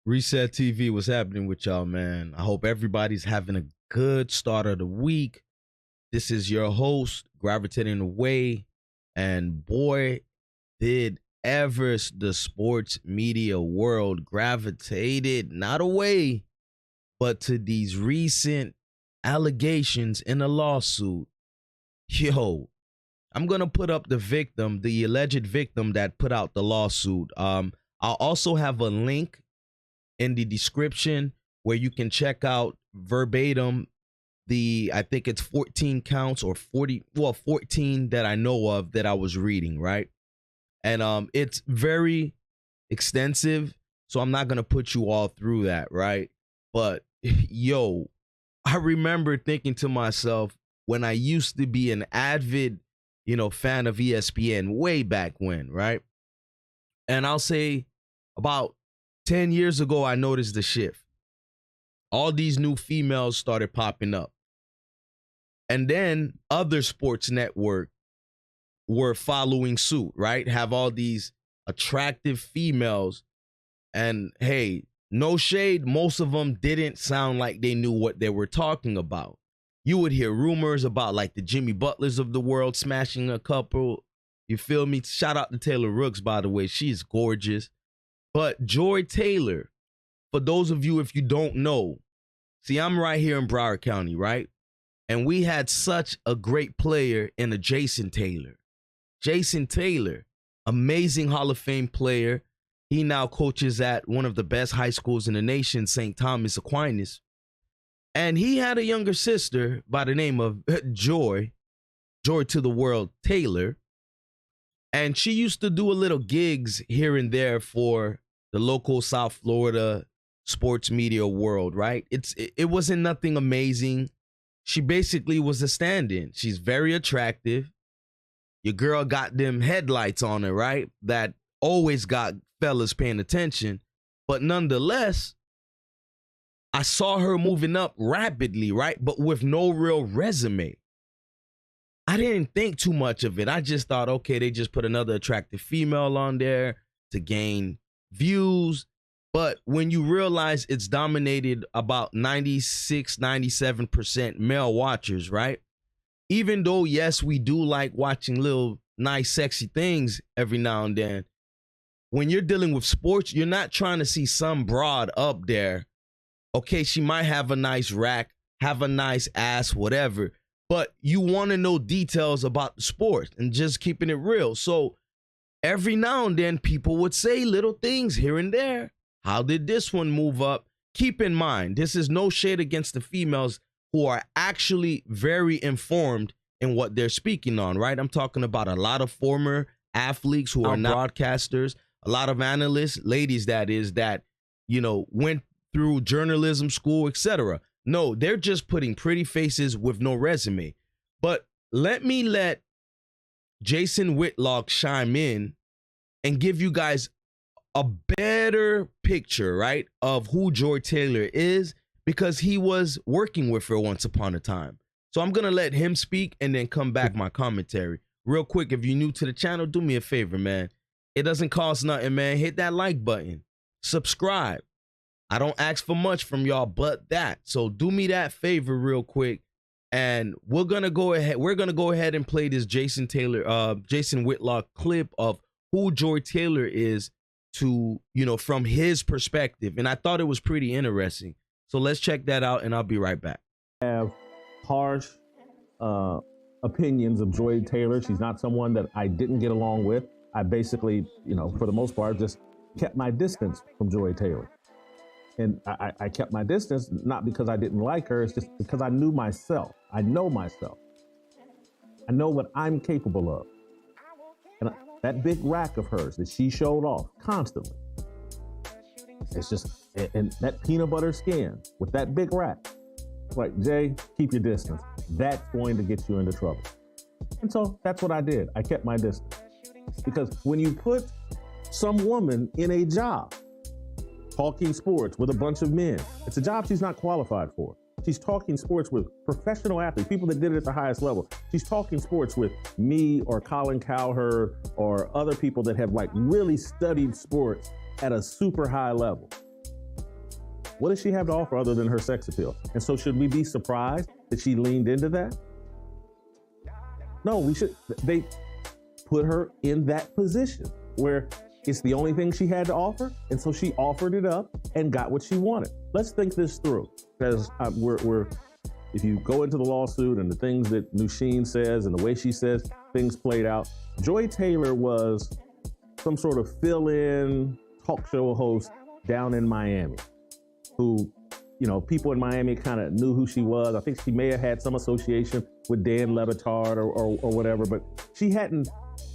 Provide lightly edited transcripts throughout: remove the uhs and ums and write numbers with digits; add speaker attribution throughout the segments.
Speaker 1: Reset TV, what's happening with y'all, man? I hope everybody's having a good start of the week. This is your host, Gravitating Away. And boy, did ever the sports media world gravitated not away, but to these recent allegations in a lawsuit. Yo, I'm going to put up the alleged victim that put out the lawsuit. I'll also have a link in the description where you can check out verbatim I think it's 14 counts or 14 that I know of that I was reading, right? And it's very extensive, so I'm not going to put you all through that, right? But yo, I remember thinking to myself when I used to be an avid, fan of ESPN way back when, right? And I'll say about 10 years ago, I noticed the shift. All these new females started popping up. And then other sports network were following suit, right? Have all these attractive females. And hey, no shade, most of them didn't sound like they knew what they were talking about. You would hear rumors about like the Jimmy Butlers of the world smashing a couple. You feel me? Shout out to Taylor Rooks, by the way. She's gorgeous. But Joy Taylor, for those of you if you don't know, see, I'm right here in Broward County, right? And we had such a great player in a Jason Taylor. Jason Taylor, amazing Hall of Fame player. He now coaches at one of the best high schools in the nation, St. Thomas Aquinas. And he had a younger sister by the name of Joy to the World Taylor. And she used to do a little gigs here and there for the local South Florida sports media world, right? It wasn't nothing amazing. She basically was a stand-in. She's very attractive. Your girl got them headlights on her, right? That always got fellas paying attention. But nonetheless, I saw her moving up rapidly, right? But with no real resume. I didn't think too much of it. I just thought, okay, they just put another attractive female on there to gain views. But when you realize it's dominated about 96, 97% male watchers, right? Even though, yes, we do like watching little nice, sexy things every now and then. When you're dealing with sports, you're not trying to see some broad up there. Okay, she might have a nice rack, have a nice ass, whatever. But you want to know details about the sport and just keeping it real. So every now and then people would say little things here and there. How did this one move up? Keep in mind, this is no shade against the females who are actually very informed in what they're speaking on, right? I'm talking about a lot of former athletes who are now broadcasters, a lot of analysts, ladies that is, that, went through journalism school, etc. No, they're just putting pretty faces with no resume. But let Jason Whitlock chime in and give you guys a better picture, right, of who Joy Taylor is, because he was working with her once upon a time. So I'm going to let him speak and then come back my commentary. Real quick, if you're new to the channel, do me a favor, man. It doesn't cost nothing, man. Hit that like button. Subscribe. I don't ask for much from y'all but that. So do me that favor real quick. And we're going to go ahead and play this Jason Whitlock clip of who Joy Taylor is to, from his perspective. And I thought it was pretty interesting. So let's check that out and I'll be right back.
Speaker 2: Have harsh opinions of Joy Taylor. She's not someone that I didn't get along with. I basically, for the most part, just kept my distance from Joy Taylor. And I kept my distance, not because I didn't like her, it's just because I knew myself. I know myself. I know what I'm capable of. And that big rack of hers that she showed off constantly, it's just, and that peanut butter skin with that big rack, like, Jay, keep your distance. That's going to get you into trouble. And so that's what I did. I kept my distance. Because when you put some woman in a job, talking sports with a bunch of men, it's a job she's not qualified for. She's talking sports with professional athletes, people that did it at the highest level. She's talking sports with me or Colin Cowherd or other people that have like really studied sports at a super high level. What does she have to offer other than her sex appeal? And so should we be surprised that she leaned into that? No, we should. They put her in that position where it's the only thing she had to offer, and so she offered it up and got what she wanted. Let's think this through, because if you go into the lawsuit and the things that Nusheen says and the way she says things played out, Joy Taylor was some sort of fill-in talk show host down in Miami who, people in Miami kind of knew who she was. I think she may have had some association with Dan Le Batard or whatever, but she hadn't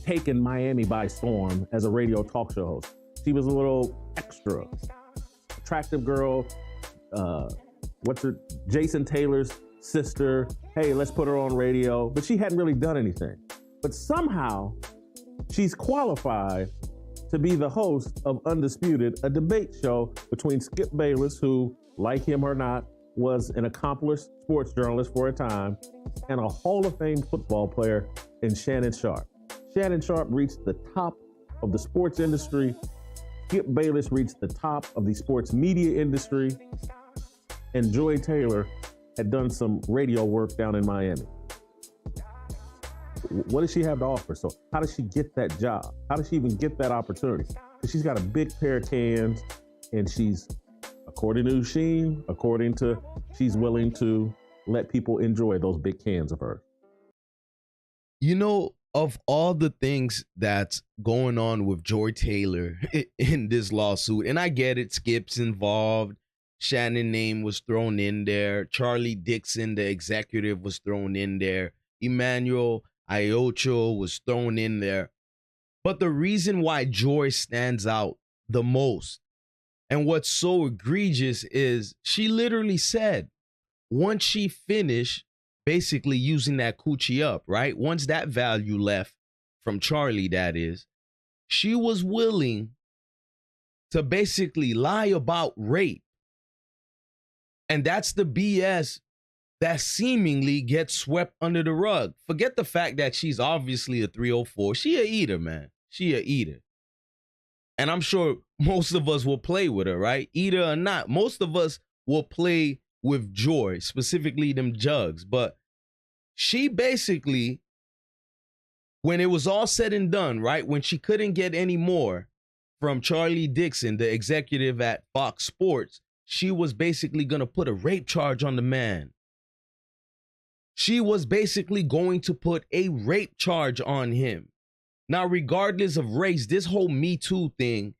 Speaker 2: taken Miami by storm as a radio talk show host. She was a little extra, attractive girl. Jason Taylor's sister. Hey, let's put her on radio. But she hadn't really done anything. But somehow she's qualified to be the host of Undisputed, a debate show between Skip Bayless, who, like him or not, was an accomplished sports journalist for a time, and a Hall of Fame football player in Shannon Sharpe. Shannon Sharpe reached the top of the sports industry. Skip Bayless reached the top of the sports media industry. And Joy Taylor had done some radio work down in Miami. What does she have to offer? So how does she get that job? How does she even get that opportunity? Because she's got a big pair of cans, and she's, according to Sheen, she's willing to let people enjoy those big cans of hers.
Speaker 1: Of all the things that's going on with Joy Taylor in this lawsuit, and I get it, Skip's involved, Shannon name was thrown in there, Charlie Dixon, the executive, was thrown in there, Emmanuel Ayocho was thrown in there. But the reason why Joy stands out the most, and what's so egregious, is she literally said once she finished basically using that coochie up, right? Once that value left from Charlie, that is, she was willing to basically lie about rape. And that's the BS that seemingly gets swept under the rug. Forget the fact that she's obviously a 304. She a eater, man. She a eater. And I'm sure most of us will play with her, right? Eater or not, most of us will play with Joy, specifically them jugs. But she basically, when it was all said and done, right, when she couldn't get any more from Charlie Dixon, the executive at Fox Sports, she was basically going to put a rape charge on the man. She was basically going to put a rape charge on him. Now, regardless of race, this whole Me Too thing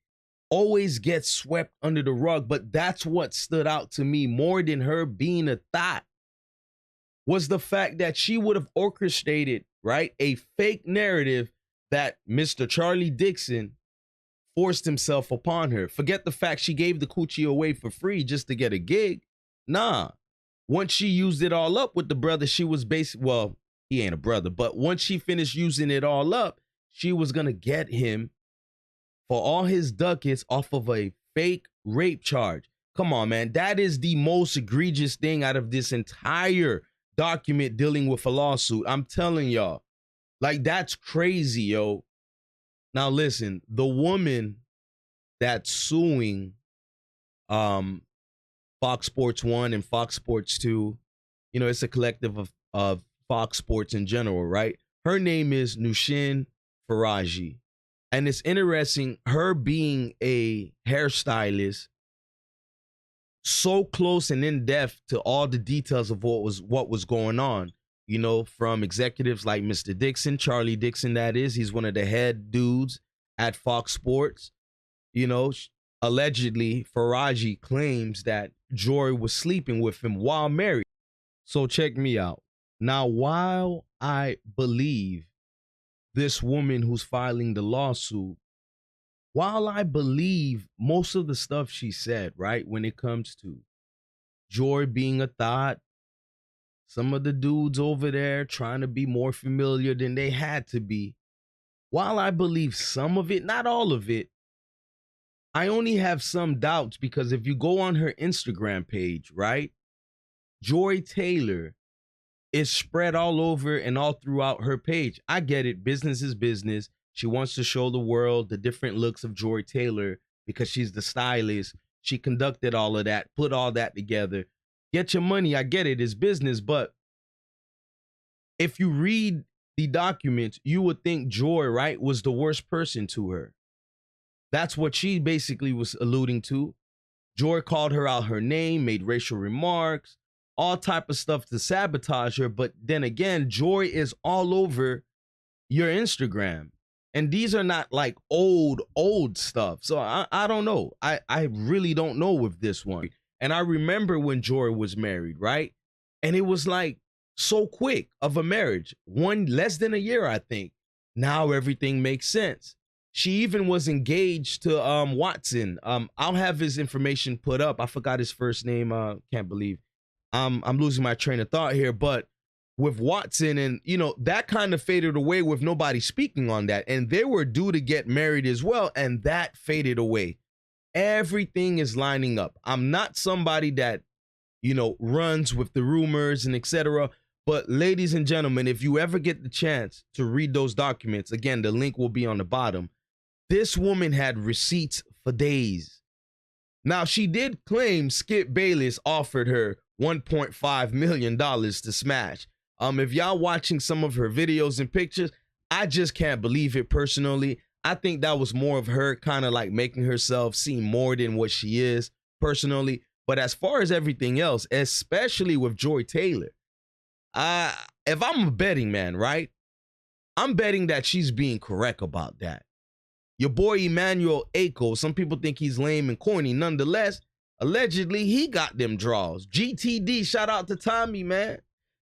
Speaker 1: always gets swept under the rug, but that's what stood out to me more than her being a thought, was the fact that she would have orchestrated, right, a fake narrative that Mr. Charlie Dixon forced himself upon her. Forget the fact she gave the coochie away for free just to get a gig. Nah. Once she used it all up with the brother, she was well, he ain't a brother, but once she finished using it all up, she was going to get him for all his ducats off of a fake rape charge. Come on, man. That is the most egregious thing out of this entire document dealing with a lawsuit. I'm telling y'all, like, that's crazy, yo. Now, listen, the woman that's suing Fox Sports 1 and Fox Sports 2, it's a collective of Fox Sports in general, right? Her name is Nusheen Faraji. And it's interesting, her being a hairstylist, so close and in depth to all the details of what was going on, from executives like Mr. Dixon, Charlie Dixon, that is. He's one of the head dudes at Fox Sports. Allegedly, Faraji claims that Joy was sleeping with him while married. So check me out. Now, while I believe this woman who's filing the lawsuit, while I believe most of the stuff she said, right, when it comes to Joy being a thought, some of the dudes over there trying to be more familiar than they had to be, while I believe some of it, not all of it, I only have some doubts, because if you go on her Instagram page, right, Joy Taylor is spread all over and all throughout her page. I get it. Business is business. She wants to show the world the different looks of Joy Taylor because she's the stylist. She conducted all of that, put all that together. Get your money. I get it. It's business. But if you read the documents, you would think Joy, right, was the worst person to her. That's what she basically was alluding to. Joy called her out her name, made racial remarks, all type of stuff to sabotage her. But then again, Joy is all over your Instagram. And these are not like old stuff. So I don't know. I really don't know with this one. And I remember when Joy was married, right? And it was like so quick of a marriage. Less than a year, I think. Now everything makes sense. She even was engaged to Watson. I'll have his information put up. I forgot his first name. Can't believe I'm losing my train of thought here. But with Watson, and you know, that kind of faded away with nobody speaking on that. And they were due to get married as well, and that faded away. Everything is lining up. I'm not somebody that, you know, runs with the rumors and etc. But ladies and gentlemen, if you ever get the chance to read those documents, again, the link will be on the bottom. This woman had receipts for days. Now, she did claim Skip Bayless offered her $1.5 million to smash. If y'all watching some of her videos and pictures, I just can't believe it personally. I think that was more of her kind of like making herself seem more than what she is personally. But as far as everything else, especially with Joy Taylor, if I'm a betting man, right, I'm betting that she's being correct about that. Your boy Emmanuel Aiko, some people think he's lame and corny. Nonetheless, allegedly, he got them draws. GTD, shout out to Tommy, man.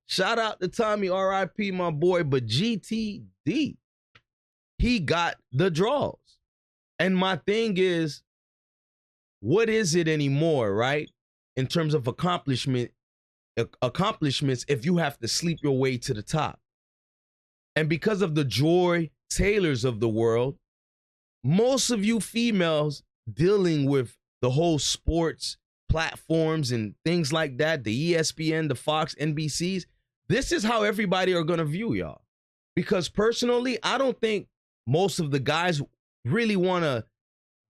Speaker 1: Shout out to Tommy, RIP, my boy. But GTD, he got the draws. And my thing is, what is it anymore, right? In terms of accomplishments, if you have to sleep your way to the top. And because of the Joy Taylors of the world, most of you females dealing with the whole sports platforms and things like that, the ESPN, the Fox, NBCs, this is how everybody are going to view y'all. Because personally, I don't think most of the guys really want to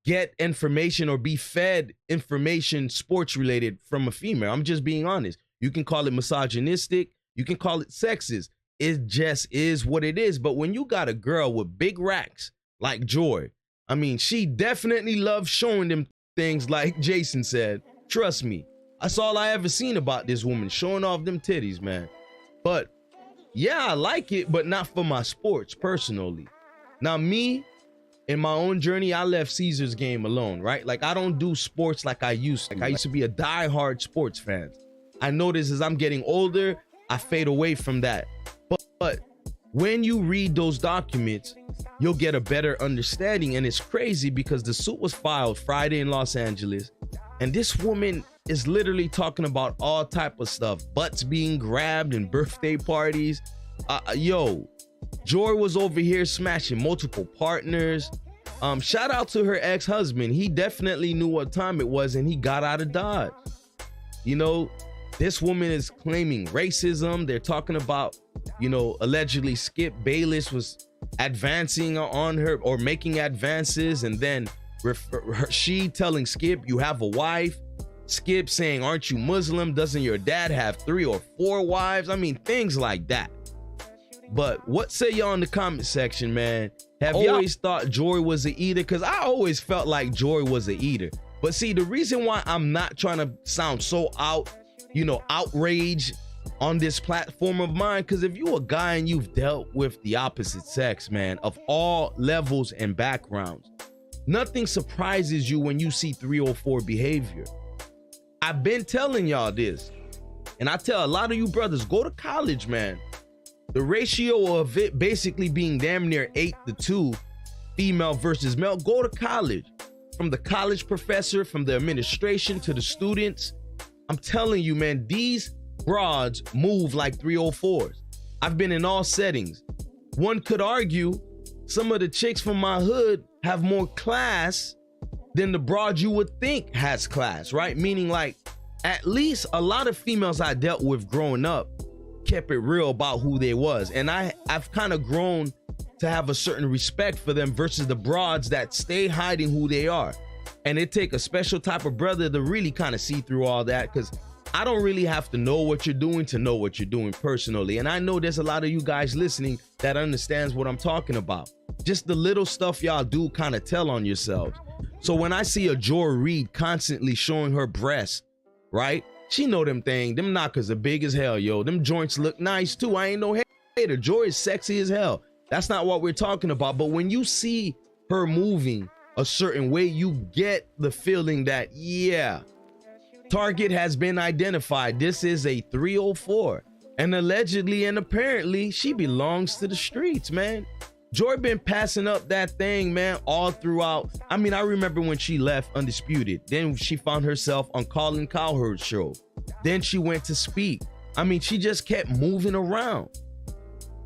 Speaker 1: get information or be fed information sports related from a female. I'm just being honest. You can call it misogynistic. You can call it sexist. It just is what it is. But when you got a girl with big racks like Joy, I mean, she definitely loves showing them things like Jason said. Trust me. That's all I ever seen about this woman, showing off them titties, man. But yeah, I like it, but not for my sports personally. Now me, in my own journey, I left Caesar's game alone, right? Like I don't do sports like I used to. Like I used to be a diehard sports fan. I notice as I'm getting older, I fade away from that. But when you read those documents, you'll get a better understanding. And it's crazy because the suit was filed Friday in Los Angeles. And this woman is literally talking about all type of stuff. Butts being grabbed and birthday parties. Yo, Joy was over here smashing multiple partners. Shout out to her ex-husband. He definitely knew what time it was and he got out of Dodge. You know, this woman is claiming racism. They're talking about, you know, allegedly Skip Bayless was advancing on her or making advances, and then she telling Skip, you have a wife. Skip saying, aren't you Muslim? Doesn't your dad have 3 or 4 wives? I mean, things like that. But what say y'all in the comment section, man? Have you always thought Joy was an eater? Because I always felt like Joy was an eater. But see, the reason why I'm not trying to sound so outraged on this platform of mine, because if you a guy and you've dealt with the opposite sex, man, of all levels and backgrounds, nothing surprises you when you see 304 behavior. I've been telling y'all this, and I tell a lot of you brothers, go to college, man. The ratio of it basically being damn near 8-2, female versus male, go to college. From the college professor, from the administration to the students, I'm telling you, man, these broads move like 304s. I've been in all settings. One could argue some of the chicks from my hood have more class than the broad you would think has class, right? Meaning like at least a lot of females I dealt with growing up kept it real about who they was. And I've kind of grown to have a certain respect for them versus the broads that stay hiding who they are. And it take a special type of brother to really kind of see through all that, because I don't really have to know what you're doing to know what you're doing personally. And I know there's a lot of you guys listening that understands what I'm talking about. Just the little stuff y'all do kind of tell on yourselves. So when I see a Joy Reid constantly showing her breasts, right? She know them knockers are big as hell, yo. Them joints look nice too. I ain't no hater. Joy is sexy as hell. That's not what we're talking about. But when you see her moving a certain way, you get the feeling that, yeah, target has been identified. This is a 304. And allegedly and apparently, she belongs to the streets, man. Joy been passing up that thing, man, all throughout. I mean, I remember when she left Undisputed. Then she found herself on Colin Cowherd's show. Then she went to Speak. I mean, she just kept moving around.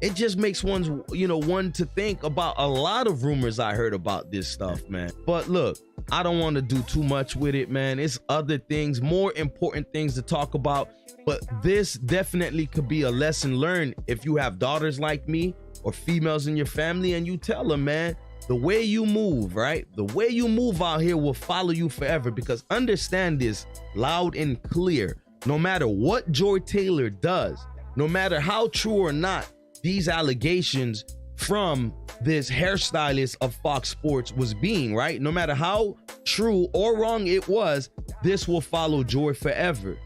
Speaker 1: It just makes one to think about a lot of rumors I heard about this stuff, man. But look, I don't want to do too much with it, man. It's other things, more important things to talk about. But this definitely could be a lesson learned if you have daughters like me or females in your family, and you tell them, man, the way you move, right? The way you move out here will follow you forever, because understand this loud and clear. No matter what Joy Taylor does, no matter how true or not these allegations from this hairstylist of Fox Sports was being, right? No matter how true or wrong it was, this will follow Joy forever.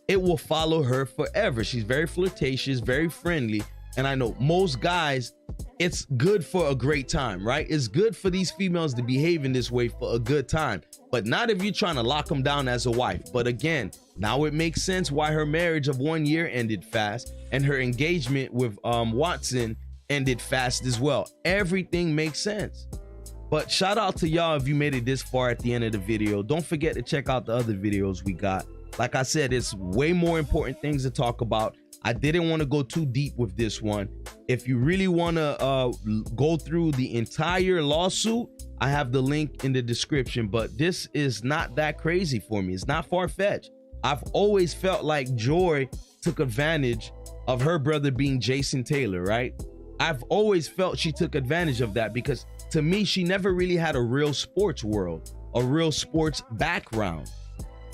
Speaker 1: It will follow her forever. She's very flirtatious, very friendly. And I know most guys, it's good for a great time, right? It's good for these females to behave in this way for a good time, but not if you're trying to lock them down as a wife. But again, now it makes sense why her marriage of 1 year ended fast and her engagement with Watson ended fast as well. Everything makes sense. But shout out to y'all if you made it this far at the end of the video. Don't forget to check out the other videos we got. Like I said, it's way more important things to talk about. I didn't want to go too deep with this one. If you really want to go through the entire lawsuit, I have the link in the description, but this is not that crazy for me. It's not far-fetched. I've always felt like Joy took advantage of her brother being Jason Taylor, right? I've always felt she took advantage of that, because to me, she never really had a real sports world, a real sports background.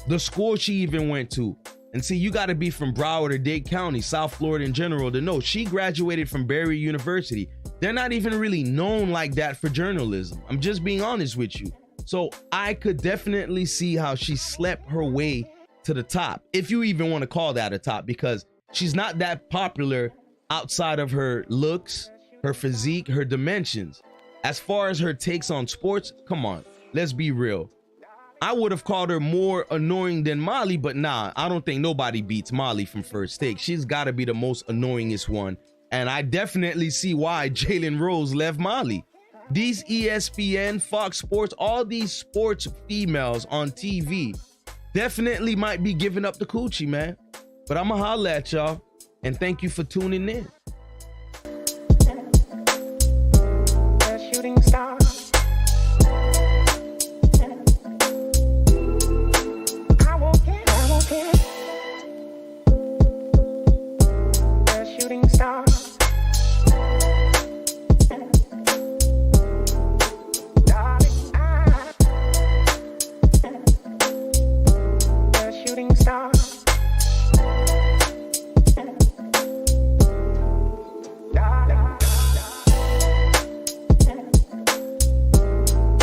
Speaker 1: The school she even went to, and see, you got to be from Broward or Dade County, South Florida in general, to know she graduated from Barry University. They're not even really known like that for journalism. I'm just being honest with you. So I could definitely see how she slept her way to the top, if you even want to call that a top, because she's not that popular outside of her looks, her physique, her dimensions. As far as her takes on sports, come on, let's be real. I would have called her more annoying than Molly, but nah, I don't think nobody beats Molly from First Take. She's got to be the most annoyingest one. And I definitely see why Jalen Rose left Molly. These ESPN, Fox Sports, all these sports females on TV definitely might be giving up the coochie, man. But I'm going to holla at y'all, and thank you for tuning in.